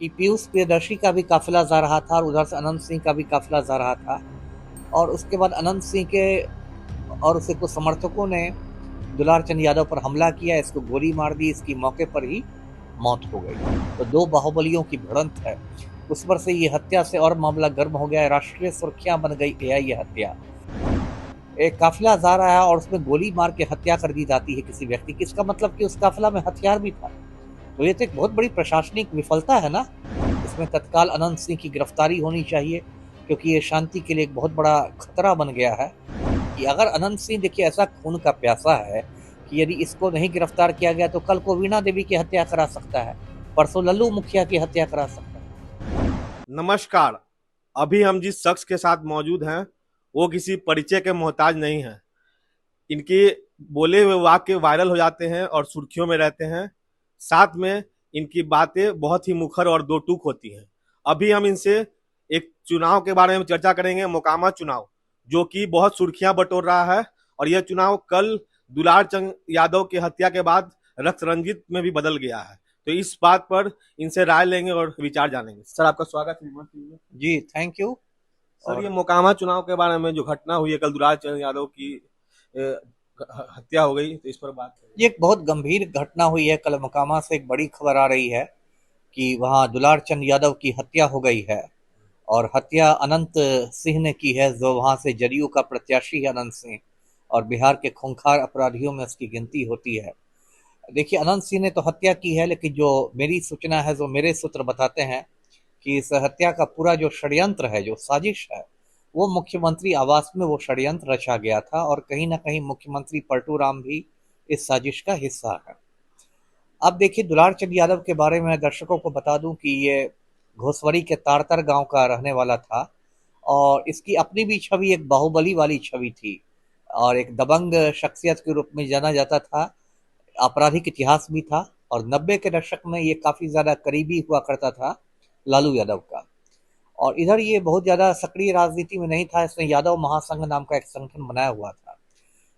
कि पीयूष प्रियदर्शी का भी काफिला जा रहा था और उधर से अनंत सिंह का भी काफिला जा रहा था। और उसके बाद अनंत सिंह के और उसके कुछ समर्थकों ने दुलार चंद यादव पर हमला किया, इसको गोली मार दी, इसकी मौके पर ही मौत हो गई। तो दो बाहुबलियों की भिड़ंत है। उस पर से ये हत्या से और मामला गर्म हो गया है। राष्ट्रीय सुर्खियां बन गई ये हत्या। एक काफिला जा रहा है और उसमें गोली मार के हत्या कर दी जाती है किसी व्यक्ति की। इसका मतलब कि उस काफिला में हथियार भी था। तो ये तो एक बहुत बड़ी प्रशासनिक विफलता है ना। इसमें तत्काल अनंत सिंह की गिरफ्तारी होनी चाहिए, क्योंकि ये शांति के लिए एक बहुत बड़ा खतरा बन गया है। कि अगर अनंत सिंह देखिए ऐसा खून का प्यासा है कि यदि इसको नहीं गिरफ्तार किया गया तो कल को वीणा देवी की हत्या करा सकता है, परसों लल्लू मुखिया की हत्या करा सकता है। नमस्कार। अभी हम जिस शख्स के साथ मौजूद हैं वो किसी परिचय के मोहताज नहीं है। इनके बोले हुए वाक्य वायरल हो जाते हैं और सुर्खियों में रहते हैं। साथ में इनकी बातें बहुत ही मुखर और दो टूक होती हैं। अभी हम इनसे एक चुनाव के बारे में चर्चा करेंगे, मोकामा चुनाव, जो कि बहुत सुर्खियां बटोर रहा है। और यह चुनाव कल दुलार चंद यादव की हत्या के बाद रक्त रंजित में भी बदल गया है। तो इस बात पर इनसे राय लेंगे और विचार जानेंगे। सर, आपका स्वागत है। जी, थैंक यू। सर, ये और मोकामा चुनाव के बारे में जो घटना हुई है, कल दुलार चंद यादव की हत्या हो गई, तो इस पर बात करें। ये एक बहुत गंभीर घटना हुई है। कल मोकामा से एक बड़ी खबर आ रही है कि वहां दुलार चंद यादव की हत्या हो गई है। और हत्या अनंत सिंह ने की है, जो वहां से जदयू का प्रत्याशी है अनंत सिंह। और बिहार के खूंखार अपराधियों में उसकी गिनती होती है। देखिए, अनंत सिंह ने तो हत्या की है, लेकिन जो मेरी सूचना है, जो मेरे सूत्र बताते हैं कि इस हत्या का पूरा जो षड्यंत्र है, जो साजिश है, वो मुख्यमंत्री आवास में वो षड्यंत्र रचा गया था। और कहीं ना कहीं मुख्यमंत्री पलटू राम भी इस साजिश का हिस्सा है। अब देखिए, दुलार चंद यादव के बारे में दर्शकों को बता दूं कि ये घोसवरी के तारतर गांव का रहने वाला था। और इसकी अपनी भी छवि एक बाहुबली वाली छवि थी और एक दबंग शख्सियत के रूप में जाना जाता था। आपराधिक इतिहास भी था। और 90 के दशक में ये काफी ज्यादा करीबी हुआ करता था लालू यादव का। और इधर ये बहुत ज्यादा सक्रिय राजनीति में नहीं था। इसने यादव महासंघ नाम का एक संगठन बनाया हुआ था।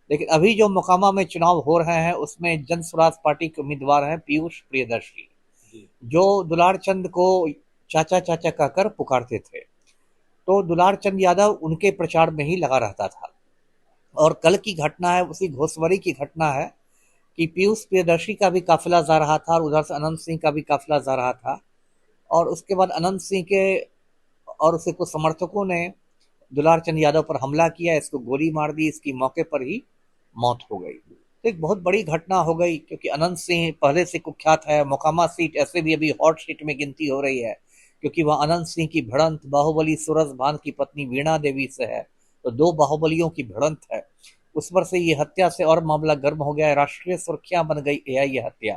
लेकिन अभी जो मोकामा में चुनाव हो रहे हैं उसमें जन स्वराज पार्टी के उम्मीदवार हैं पीयूष प्रियदर्शी, जी। जो दुलार चंद को चाचा चाचा कहकर पुकारते थे। तो दुलार चंद यादव उनके प्रचार में ही लगा रहता था। और कल की घटना है, उसी घोसवरी की घटना है कि पीयूष प्रियदर्शी का भी काफिला जा रहा था और उधर से अनंत सिंह का भी काफिला जा रहा था। और उसके बाद अनंत सिंह के और उसके कुछ समर्थकों ने दुलार चंद यादव पर हमला किया, इसको गोली मार दी, इसकी मौके पर ही मौत हो गई। तो एक बहुत बड़ी घटना हो गई, क्योंकि अनंत सिंह पहले से कुख्यात है। मोकामा सीट ऐसे भी अभी हॉट सीट में गिनती हो रही है, क्योंकि वह अनंत सिंह की भिड़ंत बाहुबली सूरजभान की पत्नी वीणा देवी से है। तो दो बाहुबलियों की भिड़ंत है। उस पर से ये हत्या से और मामला गर्म हो गया है। राष्ट्रीय सुर्खियां बन गई है ये हत्या,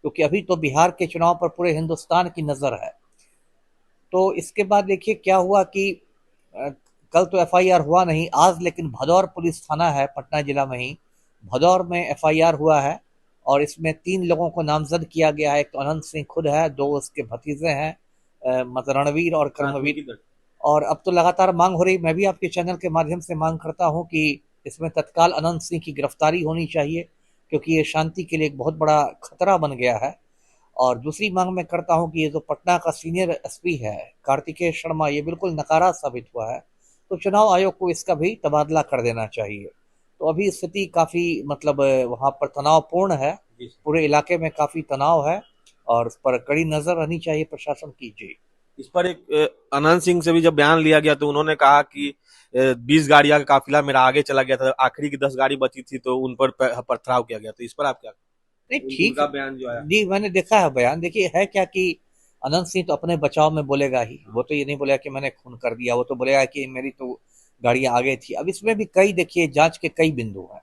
क्योंकि अभी तो बिहार के चुनाव पर पूरे हिंदुस्तान की नजर है। तो इसके बाद देखिए क्या हुआ कि अ, कल तो एफआईआर हुआ नहीं आज, लेकिन भदौर पुलिस थाना है पटना जिला में ही, भदौर में एफआईआर हुआ है। और इसमें 3 लोगों को नामजद किया गया है। एक तो अनंत सिंह खुद है, 2 उसके भतीजे हैं, मतलब रणवीर और कर्मवीर। और अब तो लगातार मांग हो रही, मैं भी आपके चैनल के माध्यम से मांग करता हूं कि इसमें तत्काल अनंत सिंह की गिरफ्तारी होनी चाहिए, क्योंकि ये शांति के लिए एक बहुत बड़ा खतरा बन गया है। और दूसरी मांग मैं करता हूं कि ये जो पटना का सीनियर एसपी है कार्तिकेय शर्मा, ये बिल्कुल नकारा साबित हुआ है। तो चुनाव आयोग को इसका भी तबादला कर देना चाहिए। तो अभी स्थिति काफी मतलब वहां पर तनावपूर्ण है। पूरे इलाके में काफी तनाव है और उस पर कड़ी नजर रहनी चाहिए प्रशासन की। जी। इस पर एक अनंत सिंह से भी जब बयान लिया गया तो उन्होंने कहा कि 20 गाड़ियां का काफिला मेरा आगे चला गया था, आखिरी की 10 गाड़ी बची थी तो उन पर पथराव किया गया। तो इस पर आप क्या, नहीं, ठीक उनका है। बयान जो आया। जी, मैंने देखा है बयान। देखिए, है क्या कि अनंत सिंह तो अपने बचाव में बोलेगा ही। वो तो ये नहीं बोलेगा कि मैंने खून कर दिया, वो तो बोलेगा कि मेरी तो गाड़ियां आगे थी। अब इसमें भी कई देखिए जांच के कई बिंदु हैं।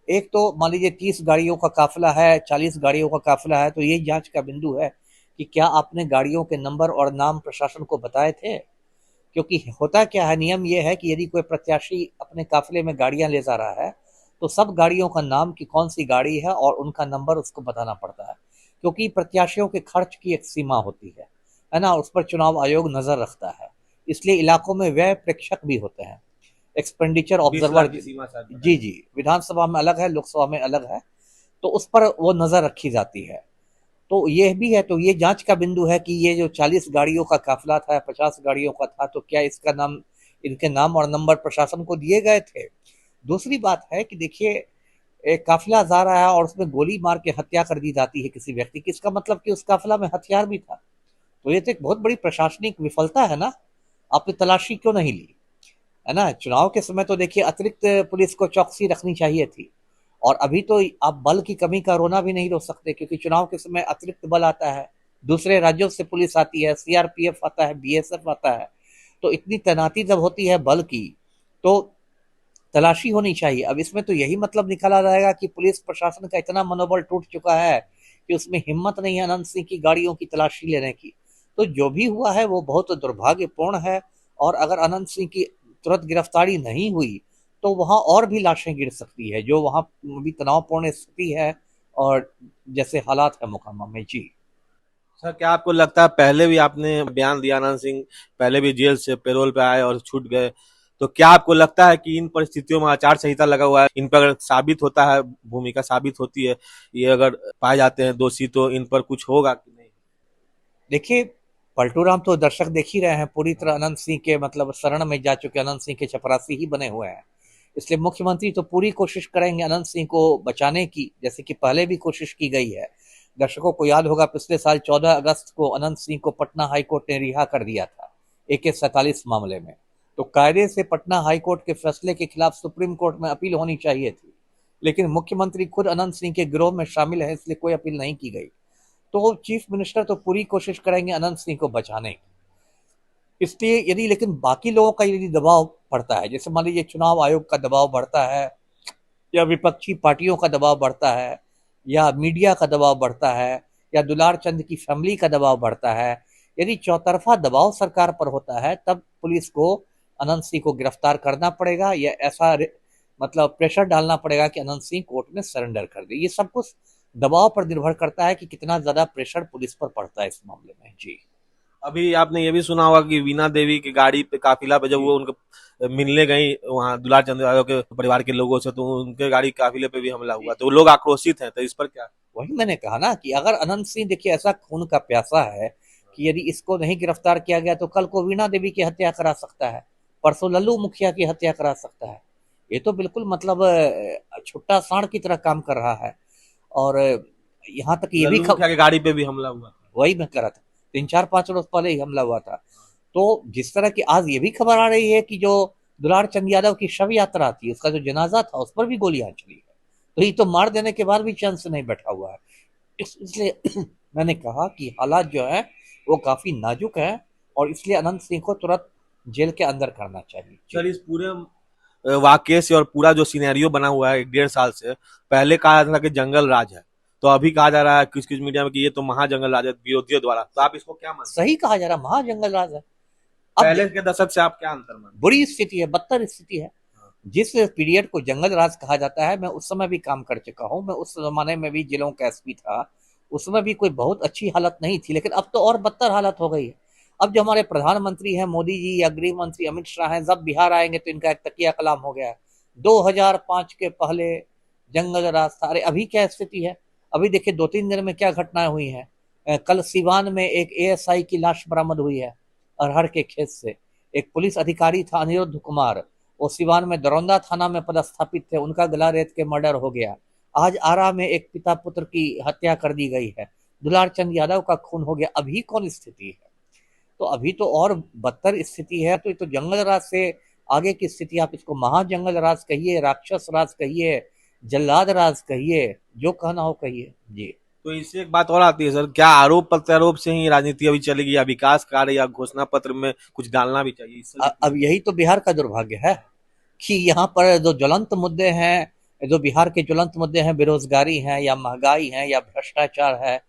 एक तो मान लीजिए 30 गाड़ियों का काफिला है, 40 गाड़ियों का काफिला है, तो यही जांच का बिंदु है कि क्या आपने गाड़ियों के नंबर और नाम प्रशासन को बताए थे। क्योंकि होता क्या है, नियम ये है कि यदि कोई प्रत्याशी अपने काफिले में गाड़ियां ले जा रहा है तो सब गाड़ियों का नाम कि कौन सी गाड़ी है और उनका नंबर उसको बताना पड़ता है। क्योंकि प्रत्याशियों के खर्च की एक सीमा होती है ना, उस पर चुनाव आयोग नजर रखता है। इसलिए इलाकों में व्यय प्रेक्षक भी होते हैं, एक्सपेंडिचर 20 ऑब्जर्वर। लाख की सीमा शायद जी बताई। जी, विधानसभा में अलग है, लोकसभा में अलग है। तो उस पर वो नजर रखी जाती है। तो ये भी है, तो ये जांच का बिंदु है कि ये जो 40 गाड़ियों का काफिला था, 50 गाड़ियों का था, तो क्या इसका नाम, इनके नाम और नंबर प्रशासन को दिए गए थे? दूसरी बात है कि देखिए, एक काफिला जा रहा है और उसमें गोली मार के हत्या कर दी जाती है किसी व्यक्ति की, इसका मतलब कि उस काफिला में हथियार भी था। तो ये तो एक बहुत बड़ी प्रशासनिक विफलता है ना। आपने तलाशी क्यों नहीं ली, है ना? चुनाव के समय तो देखिए अतिरिक्त पुलिस को चौकसी रखनी चाहिए थी। और अभी तो आप बल की कमी का रोना भी नहीं रो सकते, क्योंकि चुनाव के समय अतिरिक्त बल आता है, दूसरे राज्यों से पुलिस आती है, सीआरपीएफ आता है, बीएसएफ आता है। तो इतनी तैनाती जब होती है बल की, तो तलाशी होनी चाहिए। अब इसमें तो यही मतलब निकाला जाएगा कि पुलिस प्रशासन का इतना मनोबल टूट चुका है कि उसमें हिम्मत नहीं है अनंत सिंह की गाड़ियों की तलाशी लेने की। तो जो भी हुआ है वो बहुत दुर्भाग्यपूर्ण है। और अगर अनंत सिंह की तुरंत गिरफ्तारी नहीं हुई तो वहां और भी लाशें गिर सकती है, जो वहां भी तनावपूर्ण स्थिति है और जैसे हालात है मोकामा में। जी सर, क्या आपको लगता है, पहले भी आपने बयान दिया, आनंद सिंह पहले भी जेल से पैरोल पे आए और छूट गए, तो क्या आपको लगता है कि इन परिस्थितियों में आचार संहिता लगा हुआ है, इन पर अगर साबित होता है, भूमिका साबित होती है, ये अगर पाए जाते हैं दोषी, तो इन पर कुछ होगा कि नहीं? देखिए, पलटू राम तो दर्शक देख ही रहे हैं, पूरी तरह अनंत सिंह के मतलब शरण में जा चुके अनंत सिंह के चपरासी ही बने हुए हैं। इसलिए मुख्यमंत्री तो पूरी कोशिश करेंगे अनंत सिंह को बचाने की, जैसे कि पहले भी कोशिश की गई है। दर्शकों को याद होगा, पिछले साल 14 अगस्त को अनंत सिंह को पटना हाईकोर्ट ने रिहा कर दिया था AK-47 मामले में। तो कायदे से पटना हाईकोर्ट के फैसले के खिलाफ सुप्रीम कोर्ट में अपील होनी चाहिए थी, लेकिन मुख्यमंत्री खुद अनंत सिंह के गिरोह में शामिल है, इसलिए कोई अपील नहीं की गई। तो चीफ मिनिस्टर तो पूरी कोशिश करेंगे अनंत सिंह को बचाने की। इसलिए यदि, लेकिन बाकी लोगों का यदि दबाव पड़ता है, जैसे मान लीजिए चुनाव आयोग का दबाव बढ़ता है, या विपक्षी पार्टियों का दबाव बढ़ता है, या मीडिया का दबाव बढ़ता है, या दुलार चंद की फैमिली का दबाव बढ़ता है, यदि चौतरफा दबाव सरकार पर होता है, तब पुलिस को अनंत सिंह को गिरफ्तार करना पड़ेगा, या ऐसा मतलब प्रेशर डालना पड़ेगा कि अनंत सिंह कोर्ट में सरेंडर कर दे। ये सब कुछ दबाव पर निर्भर करता है कि कितना ज्यादा प्रेशर पुलिस पर पड़ता है इस मामले में। जी अभी आपने ये भी सुना होगा कि वीणा देवी की गाड़ी पे, काफिला पे, जब वो उनको मिलने गई वहां दुलार चंद्र यादव के परिवार के लोगों से, तो उनके गाड़ी काफिले पे भी हमला हुआ, तो लोग आक्रोशित हैं, तो इस पर क्या? वही मैंने कहा ना कि अगर अनंत सिंह, देखिए, ऐसा खून का प्यासा है कि यदि इसको नहीं गिरफ्तार किया गया तो कल को वीणा देवी की हत्या करा सकता है, परसों लल्लू मुखिया की हत्या करा सकता है। ये तो बिल्कुल मतलब छुट्टा सांड की तरह काम कर रहा है। और यहाँ तक ये भी लल्लू मुखिया की गाड़ी पे भी हमला हुआ था। वही मैं कह रहा था, 3-4-5 रोज पहले ही हमला हुआ था। तो जिस तरह की आज ये भी खबर आ रही है कि जो दुलार चंद यादव की शव यात्रा थी, उसका जो जनाजा था, उस पर भी गोलियां चली है। तो ये तो मार देने के बाद भी चैन से नहीं बैठा हुआ है। इसलिए मैंने कहा कि हालात जो है वो काफी नाजुक है, और इसलिए अनंत सिंह को तुरंत जेल के अंदर करना चाहिए। सर, इस पूरे वाकये से और पूरा जो सिनेरियो बना हुआ है 1.5 साल से, पहले कहा था कि जंगल राज है, तो अभी कहा जा रहा है कुछ कुछ मीडिया में कि ये तो महाजंगल राज है विरोधियों द्वारा, तो आप इसको क्या मानते हैं? सही कहा जा रहा, महाजंगल राज है। अब पहले के दशक से आप क्या अंतर मानते बुरी स्थिति है, बदतर स्थिति है। जिस पीरियड को जंगल राज कहा जाता है, मैं उस समय भी काम कर चुका हूँ, मैं उस जमाने में भी जिलों का एसपी था। उस समय भी कोई बहुत अच्छी हालत नहीं थी, लेकिन अब तो और बदतर हालत हो गई है। अब जो हमारे प्रधानमंत्री हैं मोदी जी, या गृह मंत्री अमित शाह हैं, जब बिहार आएंगे तो इनका एक तकिया कलाम हो गया है। 2005 के पहले जंगल राज था। अरे अभी क्या स्थिति है? अभी देखिए 2-3 दिन में क्या घटनाएं हुई हैं। कल सिवान में एक एएसआई की लाश बरामद हुई है अरहर के खेत से। एक पुलिस अधिकारी था अनिरुद्ध कुमार, वो सिवान में दरौंदा थाना में पदस्थापित थे, उनका गला रेत के मर्डर हो गया। आज आरा में एक पिता पुत्र की हत्या कर दी गई है। दुलार चंद यादव का खून हो गया। अभी कौन स्थिति है? तो अभी तो और बदतर स्थिति है। तो ये तो जंगल राज से आगे की स्थिति, आप इसको महाजंगल राज कहिए, राक्षस राज कहिए, जल्लाद राज कहिए, जो कहना हो कहिए। जी तो इससे एक बात और आती है सर, क्या आरोप प्रत्यारोप से ही राजनीति अभी चलेगी, या विकास कार्य या घोषणा पत्र में कुछ डालना भी चाहिए इससे? अब यही तो बिहार का दुर्भाग्य है कि यहाँ पर जो ज्वलंत मुद्दे हैं, जो बिहार के ज्वलंत मुद्दे हैं, बेरोजगारी है, या महंगाई है, या भ्रष्टाचार है,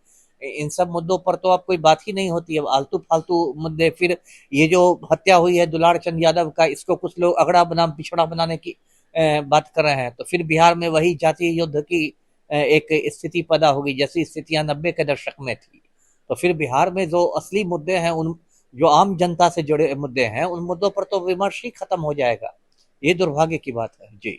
इन सब मुद्दों पर तो अब कोई बात ही नहीं होती है। आलतू फालतू मुद्दे, फिर ये जो हत्या हुई है दुलार चंद यादव का, इसको कुछ लोग अगड़ा बना पिछड़ा बनाने की बात कर रहे हैं। तो फिर बिहार में वही जातीय युद्ध की एक स्थिति पैदा होगी, जैसी स्थितियां 90 के दशक में थी। तो फिर बिहार में जो असली मुद्दे हैं, उन जो आम जनता से जुड़े मुद्दे हैं, उन मुद्दों पर तो विमर्श ही खत्म हो जाएगा। ये दुर्भाग्य की बात है। जी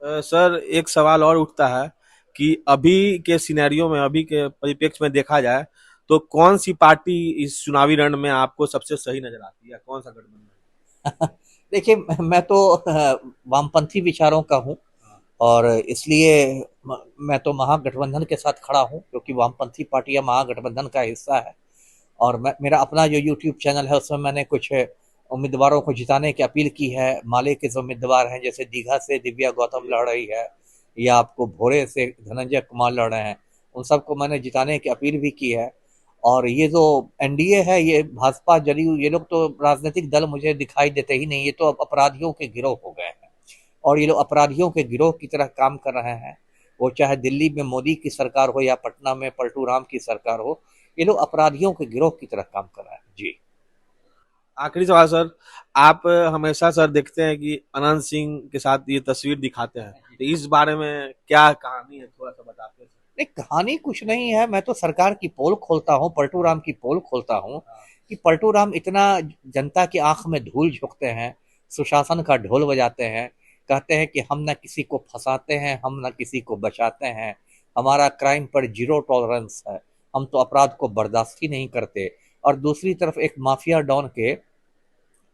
सर, एक सवाल और उठता है कि अभी के सिनेरियो में, अभी के परिप्रेक्ष्य में देखा जाए तो कौन सी पार्टी इस चुनावी रण में आपको सबसे सही नजर आती है, कौन सा गठबंधन? देखिए, मैं तो वामपंथी विचारों का हूँ और इसलिए मैं तो महागठबंधन के साथ खड़ा हूँ, क्योंकि वामपंथी पार्टियां महागठबंधन का हिस्सा है। और मेरा अपना जो यूट्यूब चैनल है उसमें मैंने कुछ उम्मीदवारों को जिताने की अपील की है। माले के जो उम्मीदवार हैं, जैसे दीघा से दिव्या गौतम लड़ रही है, या आपको भोरे से धनंजय कुमार लड़ रहे हैं, उन सबको मैंने जिताने की अपील भी की है। और ये जो एनडीए है, ये भाजपा जदयू, ये लोग तो राजनीतिक दल मुझे दिखाई देते ही नहीं, ये तो अब अपराधियों के गिरोह हो गए हैं। और ये लोग अपराधियों के गिरोह की तरह काम कर रहे हैं। वो चाहे दिल्ली में मोदी की सरकार हो या पटना में पलटू राम की सरकार हो, ये लोग अपराधियों के गिरोह की तरह काम कर रहे हैं। जी। आखिरी सवाल सर, आप हमेशा सर देखते हैं कि अनंत सिंह के साथ ये तस्वीर दिखाते हैं, तो इस बारे में क्या कहानी है, थोड़ा सा बताते हैं? नहीं, कहानी कुछ नहीं है। मैं तो सरकार की पोल खोलता हूँ, पलटू राम की पोल खोलता हूँ कि पलटू राम इतना जनता की आंख में धूल झोंकते हैं, सुशासन का ढोल बजाते हैं, कहते हैं कि हम ना किसी को फंसाते हैं, हम ना किसी को बचाते हैं, हमारा क्राइम पर जीरो टॉलरेंस है, हम तो अपराध को बर्दाश्त ही नहीं करते। और दूसरी तरफ एक माफिया डॉन के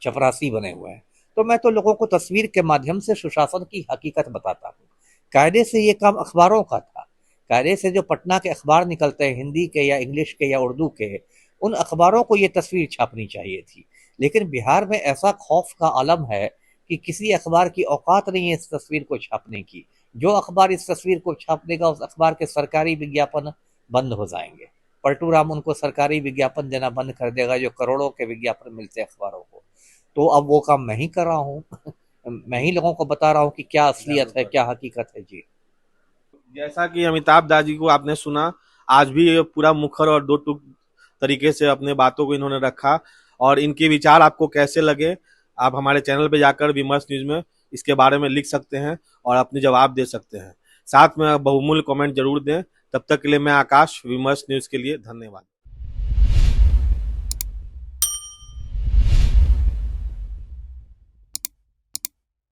चपरासी बने हुए हैं। तो मैं तो लोगों को तस्वीर के माध्यम से सुशासन की हकीकत बताता हूँ। कायदे से ये काम अखबारों का था। कायदे से जो पटना के अखबार निकलते हैं, हिंदी के या इंग्लिश के या उर्दू के, उन अखबारों को ये तस्वीर छापनी चाहिए थी। लेकिन बिहार में ऐसा खौफ का आलम है कि किसी अखबार की औकात नहीं है इस तस्वीर को छापने की। जो अखबार इस तस्वीर को छाप देगा, उस अखबार के सरकारी विज्ञापन बंद हो जाएंगे। पलटू राम उनको सरकारी विज्ञापन देना बंद कर देगा, जो करोड़ों के विज्ञापन मिलते हैं अखबारों को। तो अब वो काम मैं ही कर रहा हूँ। मैं ही लोगों को बता रहा हूँ कि क्या असलियत है, क्या हकीकत है। जी। जैसा कि अमिताभ दाजी को आपने सुना, आज भी ये पूरा मुखर और दो टूक तरीके से अपने बातों को इन्होंने रखा। और इनके विचार आपको कैसे लगे, आप हमारे चैनल पे जाकर विमर्श न्यूज में इसके बारे में लिख सकते हैं और अपने जवाब दे सकते हैं। साथ में बहुमूल्य कमेंट जरूर दें। तब तक के लिए मैं आकाश, विमर्श न्यूज के लिए धन्यवाद।